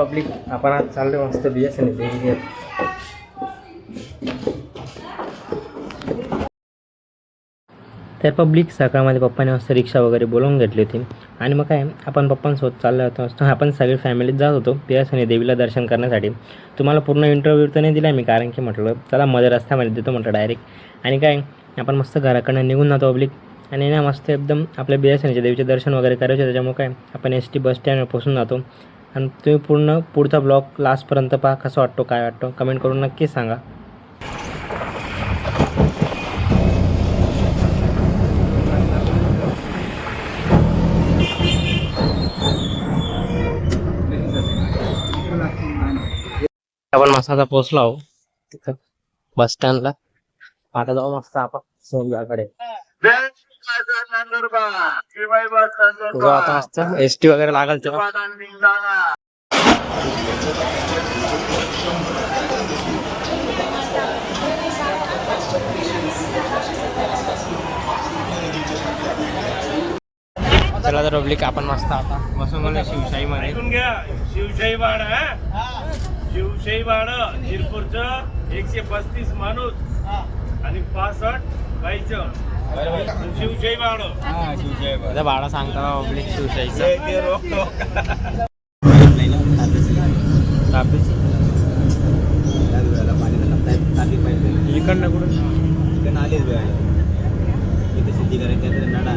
Public आपण आज चाललो मस्त BSNL देवी. तर पब्लिक सकाळमध्ये पप्पाने मस्त रिक्षा वगैरे बोलावून घेतली होती आणि मग काय आपण पप्पांसोबत चाललो होतो मस्त. आपण सगळी फॅमिलीत जात होतो BSNL देवीला दर्शन करण्यासाठी. तुम्हाला पूर्ण इंटरव्ह्यू तर नाही दिला मी, कारण की म्हटलं चला मध्ये रस्त्यामध्ये देतो म्हटलं डायरेक्ट. आणि काय आपण मस्त घराकडनं निघून जातो पब्लिक आणि ना मस्त एकदम आपल्या BSNL देवीचे दर्शन वगैरे करायचे. त्याच्यामुळे काय आपण ST बस स्टँडवर पोहोचून जातो. आणि तुम्ही पूर्ण पुढचा ब्लॉग लास्टपर्यंत पहा. कसं वाटतो काय वाटतो कमेंट करून नक्कीच सांगा. आपण मस्त आता पोहोचलो आहो तिथं बस स्टँडला. आता जाऊ मस्त आपण सोमगाकडे. आता मस्त ST वगैरे लागल तेव्हा. चला तर पब्लिक आपण मस्त आता बसून गेलो शिवशाही मध्ये. शिवशाही वाड शिवशाही वाड शिरपूरचं 135 माणूस आणि 65 बाईचं शिवशाही वाड. शिवशाही भाडा सांगता पब्लिक शिवशाहीचं. इकडनं कुठून इकडनं आलेच इथे सिद्धी करायची नाडा.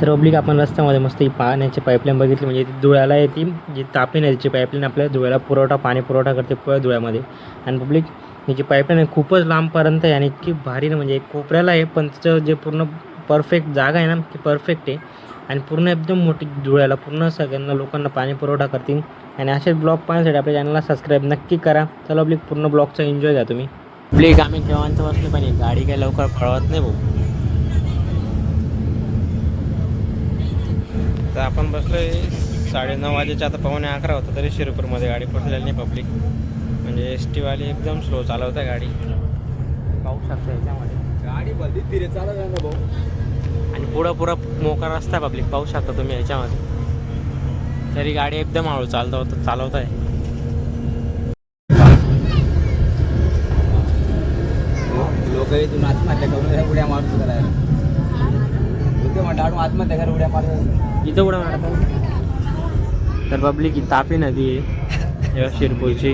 तर पब्लिक आपण रस्त्यामध्ये मस्त ही पाण्याची पाईपलाईन बघितली. म्हणजे ती धुळ्याला येते, जी तापी नदीची पाईपलाईन आपल्या धुळ्याला पाणी पुरवठा करते धुळ्यामध्ये. आणि पब्लिक हिची पाईपलाईन आहे खूपच लांबपर्यंत आहे आणि इतकी भारी ना, म्हणजे एक कोपऱ्याला आहे पण तिचं जे पूर्ण परफेक्ट जागा आहे ना ती परफेक्ट आहे. आणि पूर्ण एकदम मोठी धुळ्याला पूर्ण सगळ्यांना लोकांना पाणी पुरवठा करतील. आणि असेच ब्लॉग पाहण्यासाठी आपल्या चॅनलला सबस्क्राईब नक्की करा. चला पब्लिक पूर्ण ब्लॉगचा एन्जॉय घ्या तुम्ही. पब्लिक आम्ही केव्हांचं बसले पण गाडी काही लवकर पळवत नाही भाऊ. तर आपण बसलोय 9:30 वाजेच्या, आता 11:15 होतं तरी शिरपूरमध्ये गाडी पोहोचलेली नाही पब्लिक. म्हणजे ST वाली एकदम स्लो चालवत आहे गाडी. पाहू शकता याच्यामध्ये गाडी बंदी फिरे चालत आहे ना भाऊ. आणि पुरा मोकळा रस्ता आहे पब्लिक, पाहू शकता तुम्ही याच्यामध्ये. तरी गाडी एकदम हळू चालवत आहे. लोक इथून आत्महत्या करून उड्या मारतो करायला. आत्महत्या करून उड्या मारतो इथं उड्या मारतात. तर पब्लिक ही तापी नदी आहे शिरपूरची.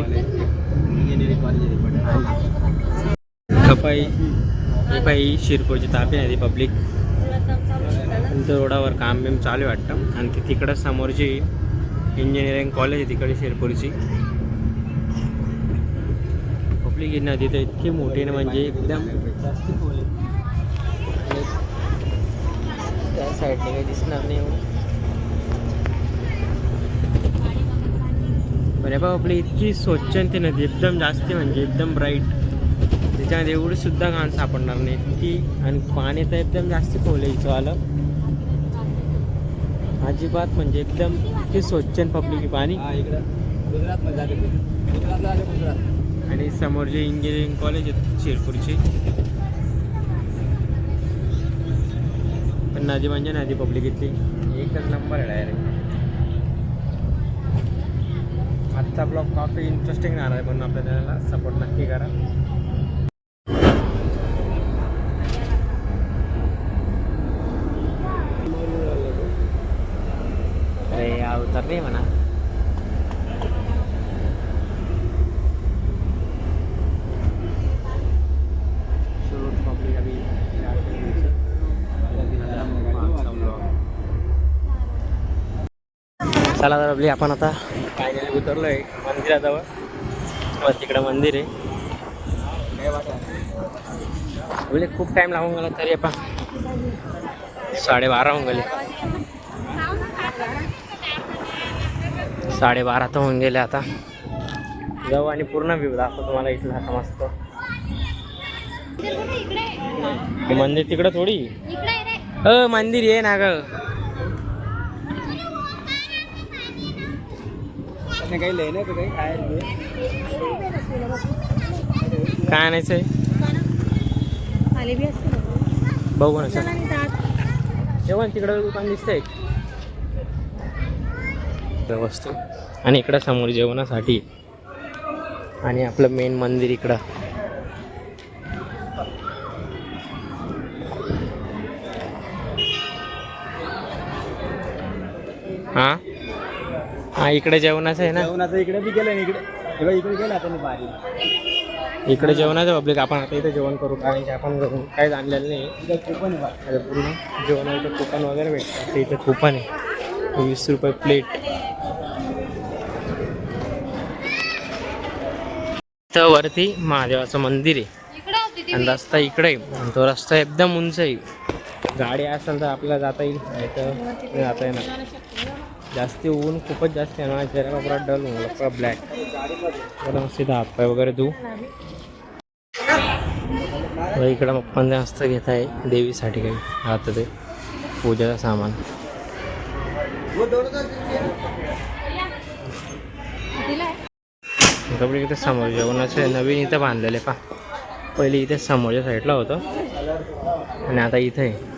ही शिरपूरची तापी नदी पब्लिक. तुमचं रोडावर काम बिम चालू आहे वाटतं. आणि ती तिकडं समोरची इंजिनिअरिंग कॉलेज आहे तिकडे शिरपूरची. पब्लिक ही नदी तर इतकी मोठी ना, म्हणजे एकदम जास्त खोल आहे. त्या साईडने काही दिसणार नाही एवढं. बरे बा आपली इतकी स्वच्छ ती नदी एकदम जास्त म्हणजे एकदम ब्राईट. त्याच्यामध्ये एवढी सुद्धा घाण सापडणार नाही इतकी. आणि पाणी तर एकदम जास्त खोल आहे इथं आलं अजिबात, म्हणजे एकदम इतकी स्वच्छ पब्लिक पाणी. आणि समोर जे इंजिनिअरिंग कॉलेज आहे शिरपूरची. पण नदी म्हणजे नदी पब्लिक इथली एकच नंबर आहे डायरेक्ट. आजचा ब्लॉग काफी इंटरेस्टिंग राहणार आहे म्हणून आपल्या चॅनलला सपोर्ट नक्की करा. अरे या उतर नाही म्हणा. चला तर आपली आपण आता फायनली उतरलो आहे मंदिराजवळ. तिकडं मंदिर आहे. आपले खूप टाईम लागून गेला तरी आपण 12:30 होऊन गेले. 12:30 तर होऊन गेले. आता जाऊ आणि पूर्ण व्ह्यू दाखवतो तुम्हाला इथला. आता मस्त मंदिर तिकडं थोडी मंदिर आहे ना ग. काही लेणं का काही खायला काय आणायचंय बघू ना सर. जेवण तिकडं दुकान दिसतंय वस्तू आणि इकडं समोर जेवणासाठी आणि आपलं मेन मंदिर इकडं. हा हा इकडे जेवणाचं आहे ना. जेवणाचं इकडे बी गेलं इकडे इकडे गेला आता भारी. इकडे जेवणाचं पब्लिक आपण आता इथं जेवण करू कारण की आपण घरून काहीच आणलेलं नाही. इकडे कुपन आहे आता पूर्ण जेवणाचं कुपन वगैरे भेटतं. ते इथं कुपन आहे 20 रुपये प्लेट. इथं वरती महादेवाचं मंदिर आहे आणि रस्ता इकडे आहे आणि तो रस्ता एकदम उंच आहे. गाडी असेल तर आपल्याला जाता येईल नाही तर जाता येणार. जास्ती ऊन खूपच जास्त आहे ना. चेहरा पुरा डल होऊन पुरा ब्लॅक. मस्त इथं हातपाय वगैरे धू. इकडं पण जास्त घेत आहे देवीसाठी काही राहतं ते पूजेचं सामान. कपडे इथे समोर जेवणाचं नवीन इथं बांधलेलं आहे पा. पहिले इथे समोरच्या साईडला होतं आणि आता इथे आहे.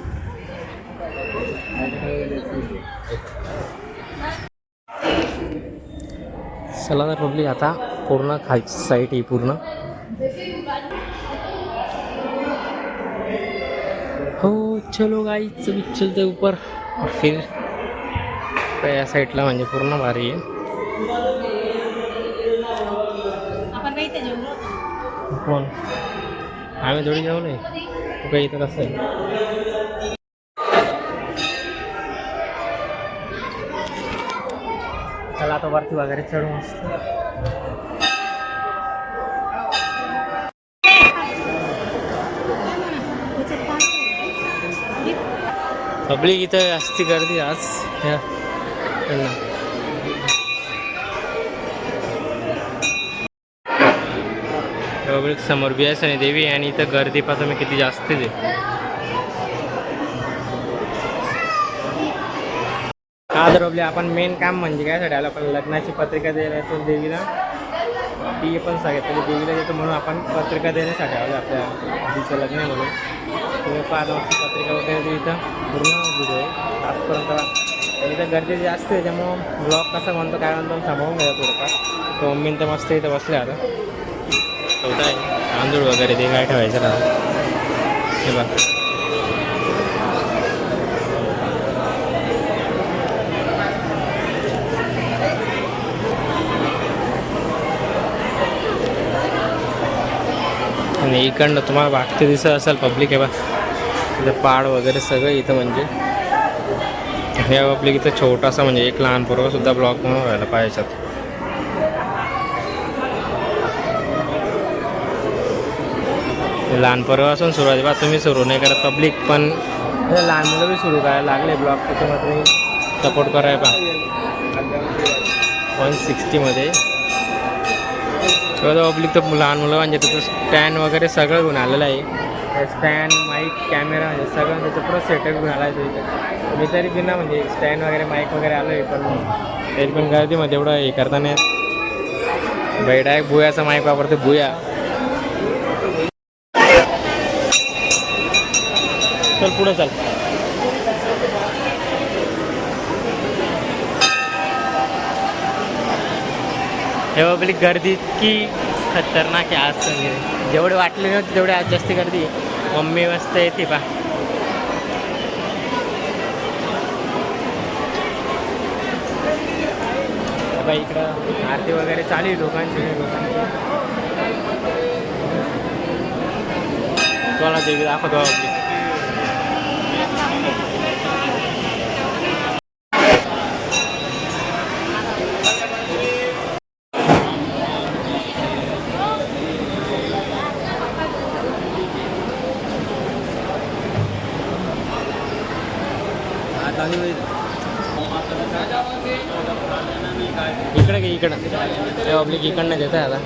चला तर पब्लिक आता पूर्ण खालची साईड ही पूर्ण. हो चलो गाईच चलते ऊपर फिर या साईडला म्हणजे पूर्ण भारी आहे. कोण आम्ही थोडी जेवण आहे तू काही इथं कसं आहे. चला आता वरती वगैरे चढू मस्त. पब्लिक इथं जास्ती गर्दी आज पब्लिक समोर बियास आणि देवी आणि इथं गर्दी पाहतो मी किती जास्त आहे. हा तर पब्लिक आपण मेन काम म्हणजे काय साठी आलो आपण लग्नाची पत्रिका द्यायला येतो देवीला. ती पण सांगितलं देवीला देतो म्हणून आपण पत्रिका देण्यासाठी आलो आपल्या दिवचं लग्न आहे म्हणून. तुम्ही 5 वर्षी पत्रिका वगैरे इथं पूर्ण व्हिडिओ आजपर्यंत. इथं गर्दी जास्त आहे त्यामुळं ब्लॉग कसा म्हणतो काय म्हणतो सांभाळून घ्या थोडंफार. तो मम्मीन तर मस्त इथं बसले आता ठेवता आहे तांदूळ वगैरे ते काय ठेवायचं राहतं हे बघ. आणि इकडनं तुम्हाला वागते दिसत असेल पब्लिक आहे बा. इथं पाड वगैरे सगळं इथं म्हणजे हे पब्लिक इथं छोटासा म्हणजे एक लहान पोरगंसुद्धा ब्लॉग म्हणून व्हायला पाहिजे. लहान पोरापासून सुरुवात बा तुम्ही सुरू नाही करत पब्लिक पण लहान मुलं बी सुरू करायला लागले ब्लॉग. त्याच्यामध्ये सपोर्ट करायला पा 160मध्ये पब्लिक तर लहान मुलं म्हणजे त्याचं स्टँड वगैरे सगळं घेऊन आलेलं आहे. स्टँड माईक कॅमेरा म्हणजे सगळं त्याचं पुरं सेटअप घेऊन आला आहे. इथं मी तरी बिना म्हणजे स्टँड वगैरे माईक वगैरे आलो आहे पण तरी पण गर्दीमध्ये एवढं हे करताना बाई डायरेक्ट बुयाचा माईक वापरते बुया. चल पुढं चल. हे पब्लिक गर्दी इतकी खतरनाक आहे आज संगे. जेवढे वाटले नव्हते तेवढे आज जास्त गर्दी आहे. मम्मी मस्त येते पा. बाई इकडं आरती वगैरे चालू आहे लोकांची. तुम्हाला देवी दाखवतो आपली. इकडे घे इकडं पब्लिक इकडनं देत आहे आता.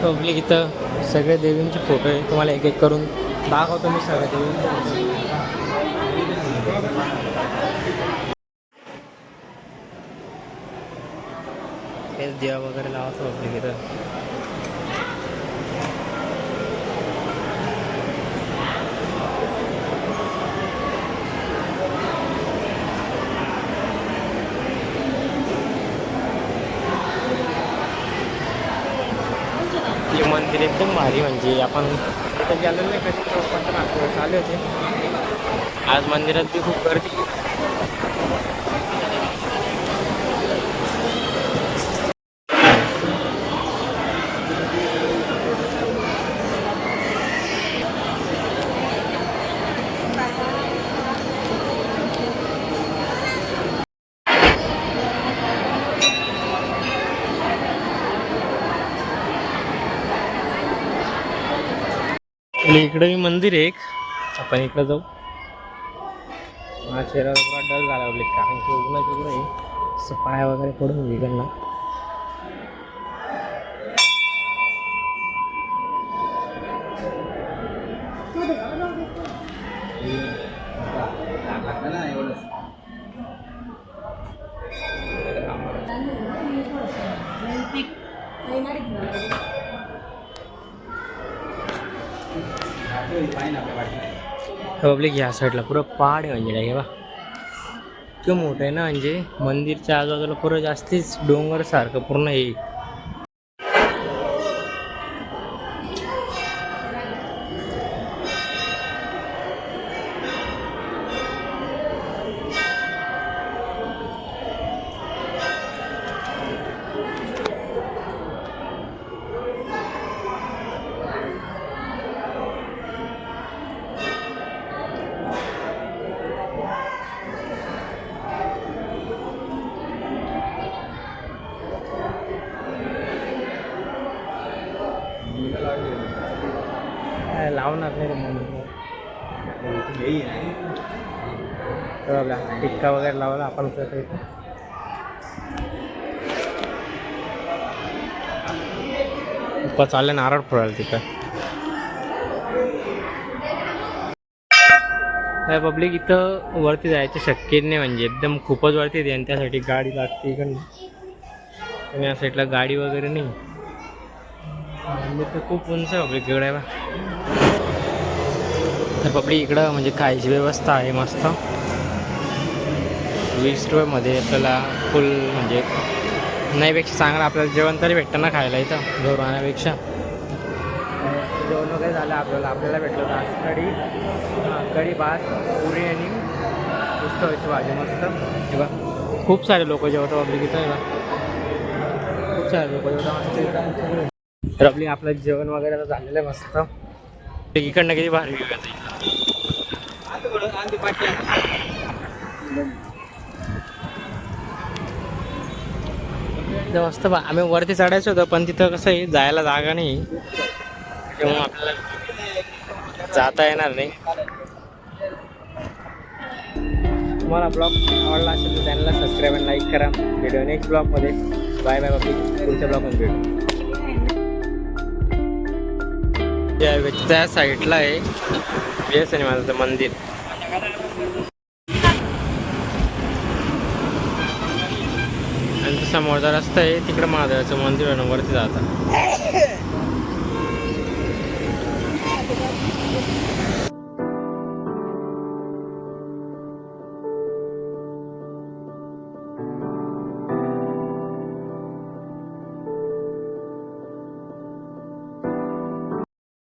पब्लिक इथं सगळे देवींचे फोटो आहे. तुम्हाला एक एक करून दाखवतो मी सगळ्या देवींचे फोटो. हे दिवा वगैरे लावतो पब्लिक इथं. हे मंदिर एकदम भारी, म्हणजे आपण इथं गेलेलं नाही कधी, पण मागच्या वेळेस आले होते. आज मंदिरात बी खूप गर्दी. आणि इकडे मी मंदिर आहे एक, आपण इकडे जाऊ. हा चेहरा थोडा डल झाला आपले, कारण की उन्हाचं उन्ह आहे, असं पाया वगैरे पडून इकडनं. पब्लिक ह्या साईडला पुरं पहाड आहे म्हणजे हे बा, इतकं मोठं आहे ना, म्हणजे मंदिरच्या आजूबाजूला पुरं जास्तीच डोंगर सारखं पूर्ण आहे. लावणार नाही रे टिक्का वगैरे लावला आपण. चालले नारळ फोडायला तिथं. काय पब्लिक इथं वरती जायचं शक्य नाही, म्हणजे एकदम खूपच वरती येते आणि त्यासाठी गाडी लागते इकडनं. आणि या साईडला गाडी वगैरे नाही, तर खूप उंच आहे पब्लिक इकडे बा. तर पब्लिक इकडं म्हणजे खायची व्यवस्था आहे मस्त. 20 रुपयामध्ये आपल्याला फुल, म्हणजे नाहीपेक्षा चांगलं आपल्याला जेवण तरी भेटतं ना खायला इथं घरून आणण्यापेक्षा. जेवण वगैरे झालं आपल्याला भेटलं होतं आज कढी भात पुरी आणि उसळीची भाजी मस्त. हे बा खूप सारे लोक जेवतात पब्लिक इथं. हे बा खूप सारे लोक जेवतात. तर आपली आपलं जेवण वगैरे आता झालेलं आहे मस्त. इकडनं किती भारी व्ह्यू येतं इथं मस्त. आम्ही वरती चढायचं होतं, पण तिथं कसं आहे जायला जागा नाही, त्यामुळे आपल्याला जाता येणार नाही. तुम्हाला ब्लॉग आवडला असेल तर चॅनलला सबस्क्राईब आणि लाईक करा. व्हिडिओ नेक्स्ट ब्लॉगमध्ये. बाय बाय पब्लिक, पुढच्या ब्लॉगमध्ये भेटू. त्या साईडला आहे VS सिनेमाचं मंदिर. आणि समोरचा रस्ता आहे, तिकडे महादेवाचं मंदिर आहे, वरती जाता.